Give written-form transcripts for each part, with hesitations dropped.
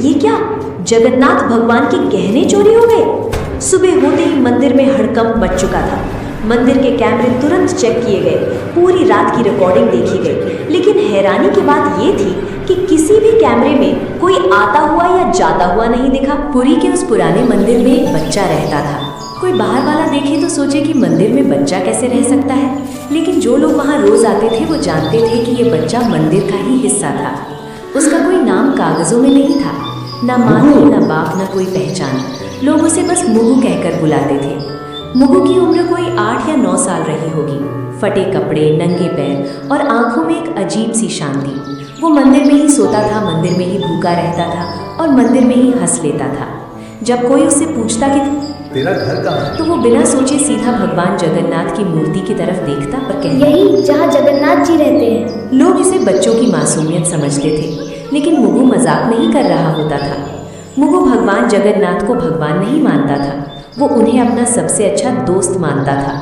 ये क्या? जगन्नाथ भगवान के गहने चोरी हो गए। सुबह होते ही मंदिर में हड़कंप मच चुका था। मंदिर के कैमरे तुरंत चेक किए गए, पूरी रात की रिकॉर्डिंग देखी गई, लेकिन हैरानी की बात ये थी कि किसी भी कैमरे में कोई आता हुआ या जाता हुआ नहीं दिखा। पुरी के उस पुराने मंदिर में एक बच्चा रहता था। कोई बाहर वाला देखे तो सोचे कि मंदिर में बच्चा कैसे रह सकता है, लेकिन जो लोग वहाँ रोज आते थे वो जानते थे कि ये बच्चा मंदिर का ही हिस्सा था। उसका कोई नाम कागजों में नहीं था, ना माँ थी, ना बाप, ना कोई पहचान। लोग उसे बस मुगु कहकर बुलाते थे। मुगु की उम्र कोई 8 या 9 साल रही होगी। फटे कपड़े, नंगे पैर और आंखों में एक अजीब सी शांति। वो मंदिर में ही सोता था, मंदिर में ही भूखा रहता था और मंदिर में ही हंस लेता था। जब कोई उससे पूछता कि तेरा घर कहाँ है, तो वो बिना सोचे सीधा भगवान जगन्नाथ की मूर्ति की तरफ देखता और कहता, यही जहाँ जगन्नाथ जी रहते हैं। लोग इसे बच्चों की मासूमियत समझते थे, लेकिन मुगु मजाक नहीं कर रहा होता था। मुगु भगवान जगन्नाथ को भगवान नहीं मानता था, वो उन्हें अपना सबसे अच्छा दोस्त मानता था।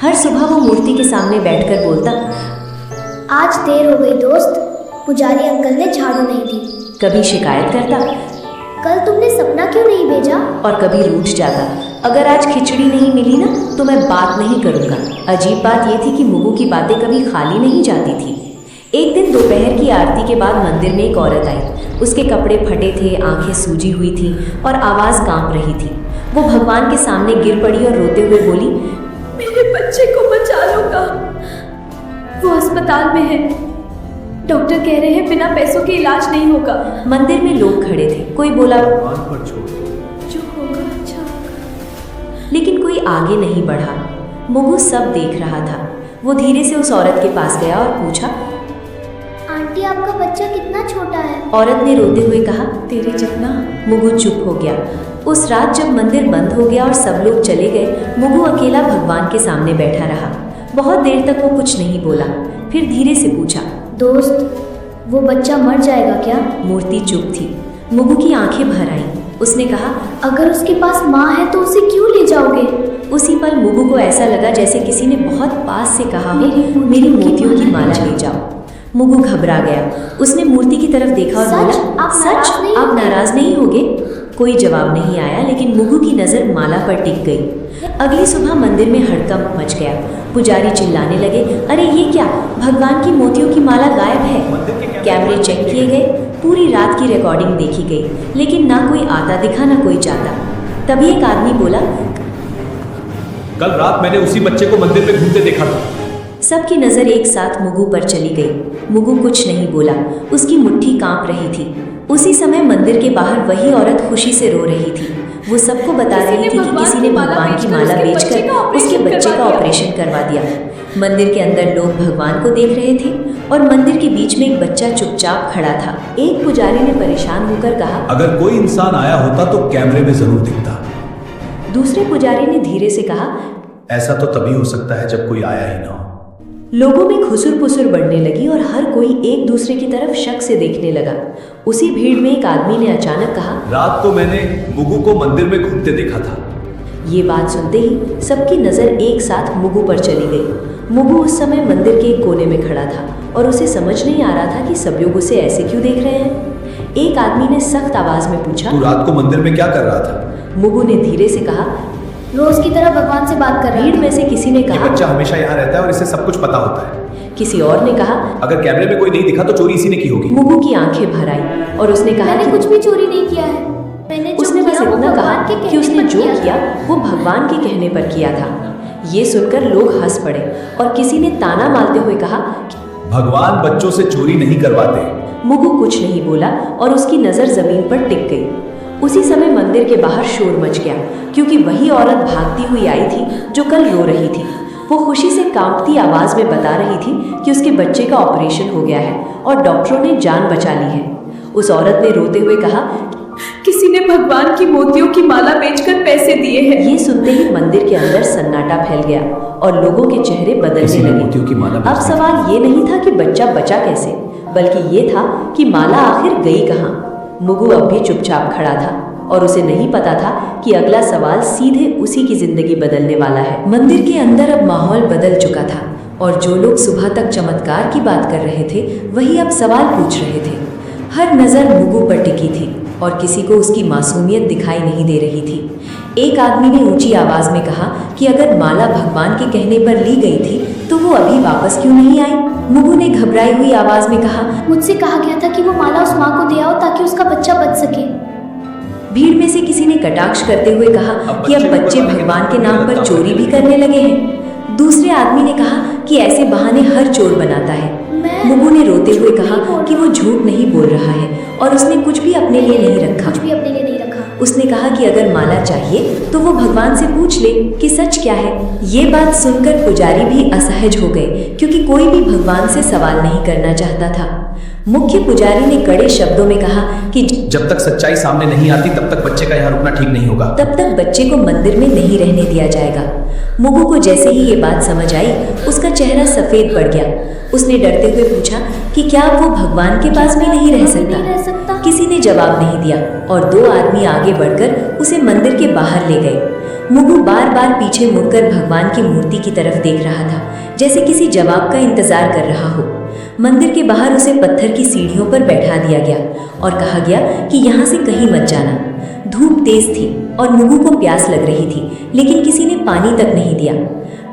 हर सुबह वो मूर्ति के सामने बैठकर बोलता, आज देर हो गई दोस्त, पुजारी अंकल ने झाड़ू नहीं दी। कभी शिकायत करता कल तुमने सपना क्यों नहीं भेजा? और कभी रूठ जाता, अगर आज खिचड़ी नहीं मिली ना तो मैं बात नहीं करूँगा। अजीब बात यह थी कि मुगु की बातें कभी खाली नहीं जाती थी। एक दिन दोपहर की आरती के बाद मंदिर में एक औरत आई। उसके कपड़े फटे थे, आंखें सूजी हुई थी और आवाज़ कांप रही थी। वो भगवान के सामने गिर पड़ी और रोते हुए बोली, मेरे बच्चे को बचा लूंगा, वो अस्पताल में है, डॉक्टर कह रहे हैं बिना पैसों के इलाज नहीं होगा। मंदिर में लोग खड़े थे। कोई बोला, भगवान पर छोड़, जो होगा अच्छा होगा। लेकिन कोई आगे नहीं बढ़ा। मुगु सब देख रहा था। वो धीरे से उस औरत के पास गया और पूछा, आंटी आपका बच्चा कितना छोटा है? औरत ने रोते हुए कहा, तेरे जितना। मुगु चुप हो गया। उस रात जब मंदिर बंद हो गया और सब लोग चले गए, मुगु अकेला भगवान के सामने बैठा रहा। बहुत देर तक वो कुछ नहीं बोला। फिर धीरे से पूछा, दोस्त, वो बच्चा मर जाएगा क्या? मूर्ति चुप थी। मुगु की आंखें भर आईं। उसने कहा, अगर उसके पास माँ है तो उसे क्यों ले जाओगे? उसी पल मुगु को ऐसा लगा जैसे किसी ने बहुत पास से कहा हो, मेरी मोतियों की माला ले जाओ। मुगु घबरा गया। उसने मूर्ति की तरफ देखा और सच? बोला, आप सच? नाराज नहीं आप होंगे?" नाराज नहीं होगे? कोई जवाब नहीं आया, लेकिन मुगु की नज़र माला पर टिक गई। अगली सुबह मंदिर में हड़कंप मच गया। पुजारी चिल्लाने लगे, अरे ये क्या, भगवान की मोतियों की माला गायब है। कैमरे चेक किए गए, पूरी रात की रिकॉर्डिंग देखी गई, लेकिन ना कोई आता दिखा ना कोई जाता। तभी एक आदमी बोला, कल रात मैंने उसी बच्चे को मंदिर में घूमते देखा था। सबकी नज़र एक साथ मुगु पर चली गई। मुगु कुछ नहीं बोला, उसकी मुट्ठी कांप रही थी। उसी समय मंदिर के बाहर वही औरत खुशी से रो रही थी। वो सबको बता रही थी कि किसी ने भगवान की माला बेचकर उसके बच्चे का ऑपरेशन करवा दिया। मंदिर के अंदर लोग भगवान को देख रहे थे और मंदिर के बीच में एक बच्चा चुपचाप खड़ा था। एक पुजारी ने परेशान होकर कहा, अगर कोई इंसान आया होता तो कैमरे में जरूर दिखता। दूसरे पुजारी ने धीरे से कहा, ऐसा तो तभी हो सकता है जब कोई आया ही ना हो। लोगों में खुसुर पुसुर बढ़ने लगी और हर कोई एक दूसरे की तरफ शक से देखने लगा। उसी भीड़ में एक आदमी ने अचानक कहा, रात को मैंने मुगु को मंदिर में घूमते देखा था। ये बात सुनते ही सबकी नज़र एक साथ मुगु पर चली गई। मुगु उस समय मंदिर के एक कोने में खड़ा था और उसे समझ नहीं आ रहा था कि सब लोग उसे ऐसे क्यों देख रहे हैं। एक आदमी ने सख्त आवाज में पूछा, तू रात को मंदिर में क्या कर रहा था? मुगु ने धीरे से कहा, रोज की तरह भगवान से बात कर रहा भीड़ था। में से किसी ने ये कहा, बच्चा हमेशा यहाँ रहता है और इसे सब कुछ पता होता है। किसी और ने कहा। अगर कैमरे में कोई नहीं दिखा तो चोरी इसी ने की होगी। मुगु की आंखें भर आई और उसने कहा मैंने कि कुछ भी चोरी नहीं किया है। मैंने जो उसने बस किया वो इतना कहा भगवान के कि उसने कहने पर जो किया किया वो भगवान के कहने पर किया था। ये सुनकर लोग हंस पड़े और किसी ने ताना मारते हुए कहा, भगवान बच्चों से चोरी नहीं करवाते। मुगु कुछ नहीं बोला और उसकी नज़र जमीन पर टिक गई। उसी समय मंदिर के बाहर शोर मच गया, क्योंकि वही औरत भागती हुई आई थी जो कल रो रही थी। वो खुशी से कांपती आवाज में बता रही थी कि उसके बच्चे का ऑपरेशन हो गया है और डॉक्टरों ने जान बचा ली है। उस औरत ने रोते हुए कहा, किसी ने भगवान की मोतियों की माला बेचकर पैसे दिए हैं। ये सुनते ही मंदिर के अंदर सन्नाटा फैल गया और लोगों के चेहरे किसी बदलने ने मोतियों की माला लगे। अब बेच दी। सवाल ये नहीं था कि बच्चा बचा कैसे, बल्कि ये था कि माला आखिर गई कहाँ। मुगु अब भी चुपचाप खड़ा था और उसे नहीं पता था कि अगला सवाल सीधे उसी की जिंदगी बदलने वाला है। मंदिर के अंदर अब माहौल बदल चुका था और जो लोग सुबह तक चमत्कार की बात कर रहे थे वही अब सवाल पूछ रहे थे। हर नज़र मुगु पर टिकी थी। और किसी को उसकी मासूमियत दिखाई नहीं दे रही थी। एक आदमी ने ऊंची आवाज में कहा कि अगर माला भगवान के कहने पर ली गई थी तो वो अभी वापस क्यों नहीं आई। मुगु ने घबराई हुई आवाज में कहा, मुझसे कहा गया था कि वो माला उस माँ को दे आओ ताकि उसका बच्चा बच सके। भीड़ में से किसी ने कटाक्ष करते हुए कहा कि अब बच्चे भगवान के नाम पर चोरी भी करने लगे हैं। दूसरे आदमी ने कहा कि ऐसे बहाने हर चोर बनाता है। मुगु ने रोते हुए कहा कि वो झूठ नहीं बोल रहा है और उसने कुछ भी अपने लिए नहीं रखा। उसने कहा कि अगर माला चाहिए तो वो भगवान से पूछ ले कि सच क्या है। ये बात सुनकर पुजारी भी असहज हो गए क्योंकि कोई भी भगवान से सवाल नहीं करना चाहता था। मुख्य पुजारी ने कड़े शब्दों में कहा कि जब तक सच्चाई सामने नहीं आती तब तक बच्चे का यहाँ रुकना ठीक नहीं होगा। तब तक बच्चे को मंदिर में नहीं रहने दिया जाएगा। मुगु को जैसे ही ये बात समझ आई उसका चेहरा सफेद पड़ गया। उसने डरते हुए पूछा कि क्या वो भगवान के पास भी नहीं रह सकता। किसी ने जवाब नहीं दिया और दो आदमी आगे बढ़कर उसे मंदिर के बाहर ले गए। मुगु बार बार पीछे मुड़कर भगवान की मूर्ति की तरफ देख रहा था, जैसे किसी जवाब का इंतजार कर रहा हो। मंदिर के बाहर उसे पत्थर की सीढ़ियों पर बैठा दिया गया और कहा गया कि यहाँ से कहीं मत जाना। धूप तेज थी और मुगु को प्यास लग रही थी, लेकिन किसी ने पानी तक नहीं दिया।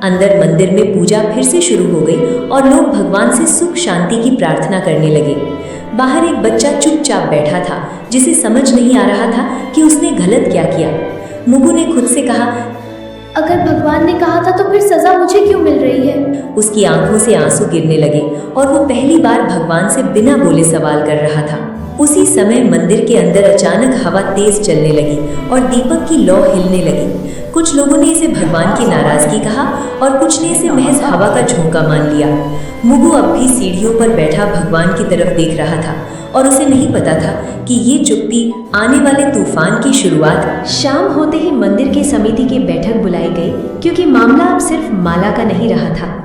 अंदर मंदिर में पूजा फिर से शुरू हो गई और लोग भगवान से सुख शांति की प्रार्थना करने लगे। बाहर एक बच्चा चुपचाप बैठा था जिसे समझ नहीं आ रहा था कि उसने गलत क्या किया। मुगु ने खुद से कहा, अगर भगवान ने कहा था तो फिर सजा मुझे क्यों मिल रही है। उसकी आंखों से आंसू गिरने लगे और वो पहली बार भगवान से बिना बोले सवाल कर रहा था। उसी समय मंदिर के अंदर अचानक हवा तेज चलने लगी और दीपक की लौ हिलने लगी। कुछ लोगों ने इसे भगवान की नाराजगी कहा और कुछ ने इसे महज हवा का झोंका मान लिया। मुगु अब भी सीढ़ियों पर बैठा भगवान की तरफ देख रहा था और उसे नहीं पता था कि ये चुप्पी आने वाले तूफान की शुरुआत। शाम होते ही मंदिर की समिति की बैठक बुलाई गई क्योंकि मामला अब सिर्फ माला का नहीं रहा था।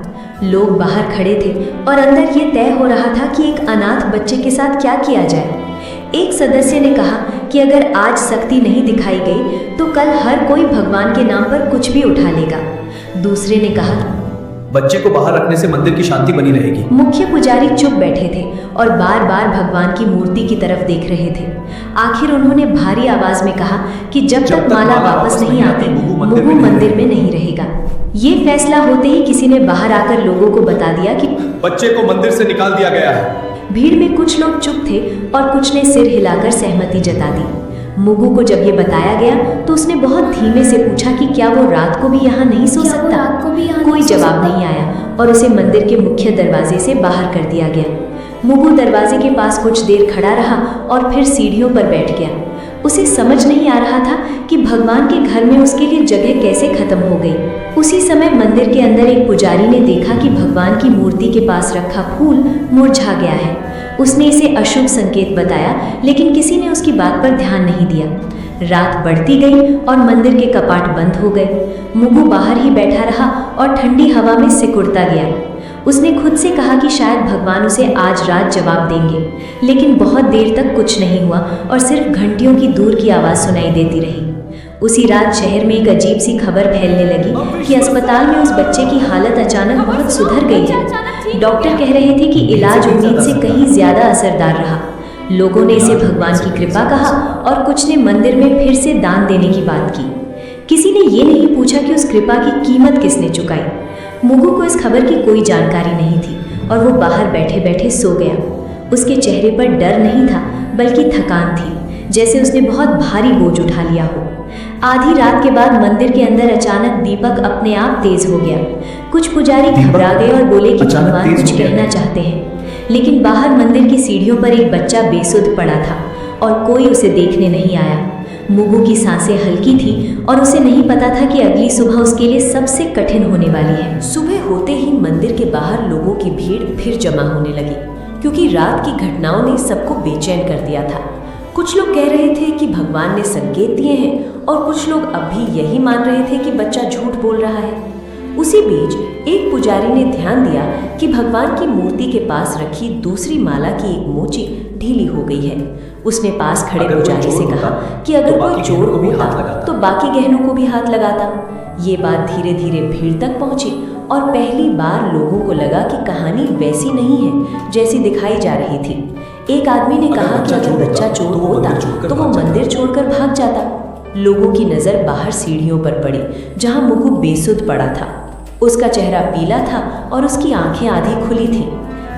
लोग बाहर खड़े थे और अंदर ये तय हो रहा था कि एक अनाथ बच्चे के साथ क्या किया जाए। एक सदस्य ने कहा कि अगर आज सख्ती नहीं दिखाई गई तो कल हर कोई भगवान के नाम पर कुछ भी उठा लेगा। दूसरे ने कहा, बच्चे को बाहर रखने से मंदिर की शांति बनी रहेगी। मुख्य पुजारी चुप बैठे थे और बार बार भगवान की मूर्ति की तरफ देख रहे थे। आखिर उन्होंने भारी आवाज में कहा कि जब तक माला वापस नहीं आती मुगु मंदिर में नहीं रहेगा। ये फैसला होते ही किसी ने बाहर आकर लोगों को बता दिया कि बच्चे को मंदिर से निकाल दिया गया है। भीड़ में कुछ लोग चुप थे और कुछ ने सिर हिलाकर सहमति जता दी। मुगु को जब ये बताया गया तो उसने बहुत धीमे से पूछा कि क्या वो रात को भी यहाँ नहीं सो सकता। कोई जवाब नहीं आया और उसे मंदिर के मुख्य दरवाजे से बाहर कर दिया गया। मुगु दरवाजे के पास कुछ देर खड़ा रहा और फिर सीढ़ियों पर बैठ गया। उसे समझ नहीं आ रहा था कि भगवान के घर में उसके लिए जगह कैसे खत्म हो गई। उसी समय मंदिर के अंदर एक पुजारी ने देखा कि भगवान की मूर्ति के पास रखा फूल मुरझा गया है। उसने इसे अशुभ संकेत बताया, लेकिन किसी ने उसकी बात पर ध्यान नहीं दिया। रात बढ़ती गई और मंदिर के कपाट बंद हो गए। मुगु बाहर ही बैठा रहा और ठंडी हवा में सिकुड़ता गया। उसने खुद से कहा कि शायद भगवान उसे आज रात जवाब देंगे, लेकिन बहुत देर तक कुछ नहीं हुआ और सिर्फ घंटियों की दूर की आवाज़ सुनाई देती रही। उसी रात शहर में एक अजीब सी खबर फैलने लगी कि अस्पताल में उस बच्चे की हालत अचानक बहुत सुधर गई है। डॉक्टर कह रहे थे कि इलाज उम्मीद से कहीं ज़्यादा असरदार रहा। लोगों ने इसे भगवान की कृपा कहा और कुछ ने मंदिर में फिर से दान देने की बात की। किसी ने ये नहीं पूछा कि उस कृपा की कीमत किसने चुकाई। मुगु को इस खबर की कोई जानकारी नहीं थी और वो बाहर बैठे बैठे सो गया। उसके चेहरे पर डर नहीं था बल्कि थकान थी, जैसे उसने बहुत भारी बोझ उठा लिया हो। आधी रात के बाद मंदिर के अंदर अचानक दीपक अपने आप तेज हो गया। कुछ पुजारी घबरा गए और बोले कि भगवान कुछ कहना चाहते हैं, लेकिन बाहर मंदिर की सीढ़ियों पर एक बच्चा बेसुध पड़ा था और कोई उसे देखने नहीं आया। मुगु की सांसें हल्की थी और उसे नहीं पता था कि अगली सुबह उसके लिए सबसे कठिन होने वाली है। सुबह होते ही मंदिर के बाहर लोगों की भीड़ फिर जमा होने लगी क्योंकि रात की घटनाओं ने सबको बेचैन कर दिया था। कुछ लोग कह रहे थे कि भगवान ने संकेत दिए हैं और कुछ लोग अब भी यही मान रहे थे कि बच्चा झूठ बोल रहा है। उसी बीच एक पुजारी ने ध्यान दिया कि भगवान की मूर्ति के पास रखी दूसरी माला की एक मोची ढीली हो गई है। उसने पास खड़े पुजारी से कहा कि अगर कोई चोर होता तो बाकी गहनों को भी हाथ लगाता। ये बात धीरे धीरे भीड़ तक पहुंची और पहली बार लोगों को लगा कि कहानी वैसी नहीं है जैसी दिखाई जा रही थी। एक आदमी ने अगर कहा कि बच्चा अगर चोर बच्चा होता, चोर तो वो होता मंदिर छोड़कर तो वो भाग जाता। मंदिर छोड़कर भाग जाता। लोगों की नजर बाहर सीढ़ियों पर पड़ी जहां मुगु बेसुध पड़ा था। उसका चेहरा पीला था और उसकी आंखें आधी खुली थीं।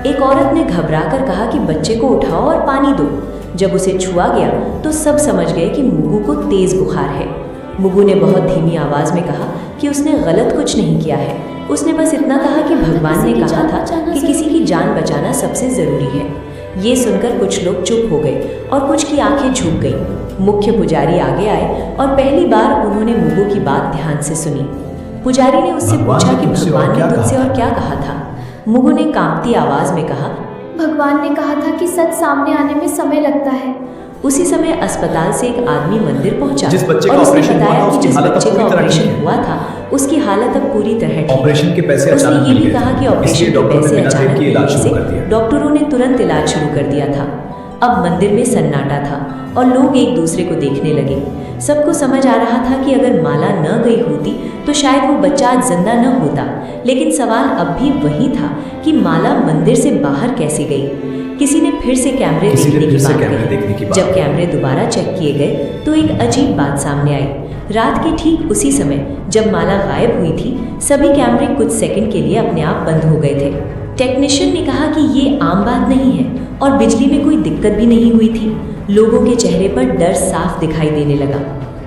एक औरत ने घबराकर कहा कि बच्चे को उठाओ और पानी दो। जब उसे छुआ गया तो सब समझ गए कि मुगु को तेज बुखार है। मुगु ने बहुत धीमी आवाज में कहा कि उसने गलत कुछ नहीं किया है। उसने बस इतना कहा कि भगवान ने कहा था कि किसी की जान बचाना सबसे जरूरी है। ये सुनकर कुछ लोग चुप हो गए और कुछ की आंखें झुक गईं। मुख्य पुजारी आगे आए और पहली बार उन्होंने मुगु की बात ध्यान से सुनी। पुजारी ने उससे पूछा कि भगवान ने तुझसे और क्या कहा था। मुगु ने कांपती आवाज में कहा, भगवान ने कहा था कि सच सामने आने में समय लगता है। उसी समय अस्पताल से एक आदमी मंदिर पहुंचा जिस बच्चे का और उसने ऑपरेशन हुआ बताया था, कि उसकी जिस हालत अब बच्चे का पूरी तरह ठीक ऑपरेशन है। हुआ था उसकी हालत अब पूरी तरह ठीक है। ऑपरेशन के पैसे उसने अचानक ये मिल भी गए कहा कि थे, ऑपरेशन इसलिए के डॉक्टर ने पैसे बिना देर अचानक के इलाज मिलने शुरू कर से दिया। डॉक्टरों ने तुरंत इलाज शुरू कर दिया था। अब मंदिर में सन्नाटा था और लोग एक दूसरे को देखने लगे। सबको समझ आ रहा था कि अगर माला न गई होती तो शायद वो बच्चा आज जिंदा न होता। लेकिन सवाल अब भी वही था कि माला मंदिर से बाहर कैसे गई। किसी ने फिर से कैमरे देखने की बात कही। जब कैमरे दोबारा चेक किए गए तो एक अजीब बात सामने आई। रात के ठीक उसी समय जब माला गायब हुई थी, सभी कैमरे कुछ सेकंड के लिए अपने आप बंद हो गए थे। टेक्नीशियन ने कहा कि ये आम बात नहीं है और बिजली में कोई दिक्कत भी नहीं हुई थी। लोगों के चेहरे पर डर साफ दिखाई देने लगा।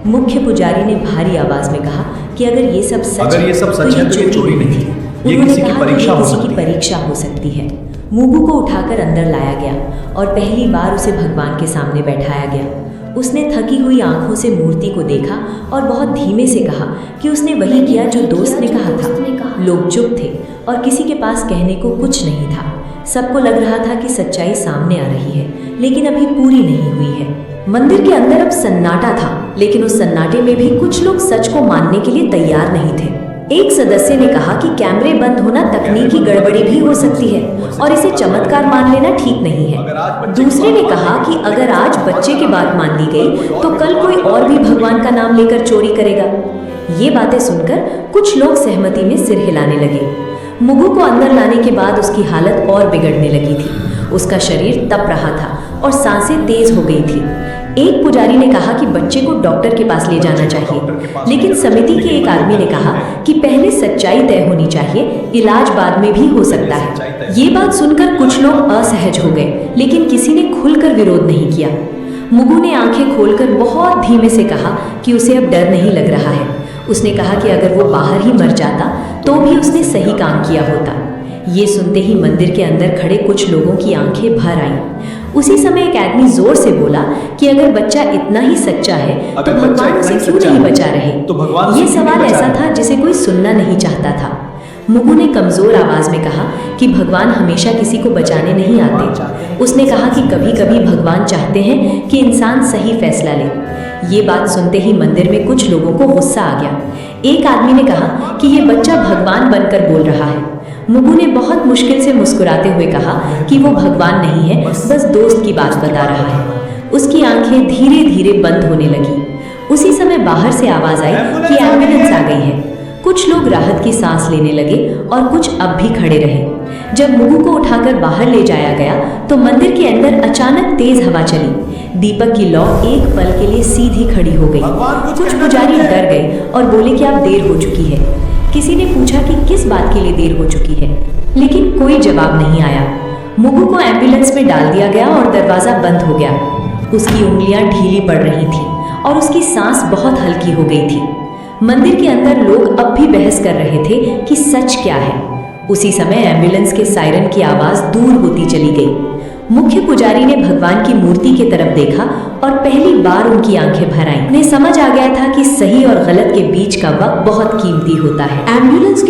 मुख्य पुजारी ने भारी आवाज में कहा कि अगर ये सब सच है तो ये चोरी नहीं थी। उन्होंने कहा कि ये किसी की परीक्षा हो सकती है। मुगु को उठाकर अंदर लाया गया और पहली बार उसे भगवान के सामने बैठाया गया। उसने थकी हुई आंखों से मूर्ति को देखा और बहुत धीमे से कहा कि उसने वही किया जो दोस्त ने कहा था। लोग चुप थे और किसी के पास कहने को कुछ नहीं था। सबको लग रहा था कि सच्चाई सामने आ रही है, लेकिन अभी पूरी नहीं हुई है। मंदिर के अंदर अब सन्नाटा था, लेकिन उस सन्नाटे में भी कुछ लोग सच को मानने के लिए तैयार नहीं थे। एक सदस्य ने कहा कि कैमरे बंद होना तकनीकी गड़बड़ी भी हो सकती है और इसे चमत्कार मान लेना ठीक नहीं है। दूसरे ने कहा कि अगर आज बच्चे की बात मान ली गई तो कल कोई और भी भगवान का नाम लेकर चोरी करेगा। ये बातें सुनकर कुछ लोग सहमति में सिर हिलाने लगे। मुगु को अंदर लाने के बाद उसकी हालत और बिगड़ने लगी थी। उसका शरीर तप रहा था और सांसें तेज हो गई थी। एक पुजारी ने कहा कि बच्चे को डॉक्टर के पास ले जाना चाहिए, लेकिन समिति के एक आदमी ने कहा कि पहले सच्चाई तय होनी चाहिए, इलाज बाद में भी हो सकता है। ये बात सुनकर कुछ लोग असहज हो गए, लेकिन किसी ने खुलकर विरोध नहीं किया। मुगु ने आंखें खोलकर बहुत धीमे से कहा कि उसे अब डर नहीं लग रहा है। उसने कहा कि अगर वो बाहर ही मर जाता तो भी उसने सही काम किया होता। ये सुनते ही मंदिर के अंदर खड़े कुछ लोगों की आंखें भर आईं। उसी समय एक आदमी जोर से बोला कि अगर बच्चा इतना ही सच्चा है तो भगवान उसे क्यों नहीं बचा रहे। ये सवाल ऐसा था जिसे कोई सुनना नहीं चाहता था। मुगु ने कमजोर आवाज में कहा कि भगवान हमेशा किसी को बचाने नहीं आते। उसने कहा कि कभी कभी भगवान चाहते हैं कि इंसान सही फैसला ले। ये बात सुनते ही मंदिर में कुछ लोगों को गुस्सा आ गया। एक आदमी ने कहा कि ये बच्चा भगवान बनकर बोल रहा है। मुगु ने बहुत मुश्किल से मुस्कुराते हुए कहा कि वो भगवान नहीं है, बस दोस्त की बात बता रहा है। उसकी आंखें धीरे धीरे बंद होने लगी। उसी समय बाहर से आवाज आई कि एम्बुलेंस आ गई है। कुछ लोग राहत की सांस लेने लगे और कुछ अब भी खड़े रहे। जब मुगु को उठाकर बाहर ले जाया गया तो मंदिर के अंदर अचानक तेज हवा चली। दीपक की लौ एक पल के लिए सीधी खड़ी हो गई। कुछ पुजारी डर गए और बोले कि अब देर हो चुकी है। किसी ने पूछा कि किस बात के लिए देर हो चुकी है, लेकिन कोई जवाब नहीं आया। मुगु को एम्बुलेंस में डाल दिया गया और दरवाजा बंद हो गया। उसकी उंगलियां ढीली पड़ रही थीं और उसकी सांस बहुत हल्की हो गई थी। मंदिर के अंदर लोग अब भी बहस कर रहे थे कि सच क्या है। उसी समय एम्बुलेंस के सायरन की आवाज दूर होती चली गई। मुख्य पुजारी ने भगवान की मूर्ति की तरफ देखा और पहली बार उनकी आंखें भर आईं। उन्हें समझ आ गया था कि सही और गलत के बीच का वक्त बहुत कीमती होता है। एम्बुलेंस के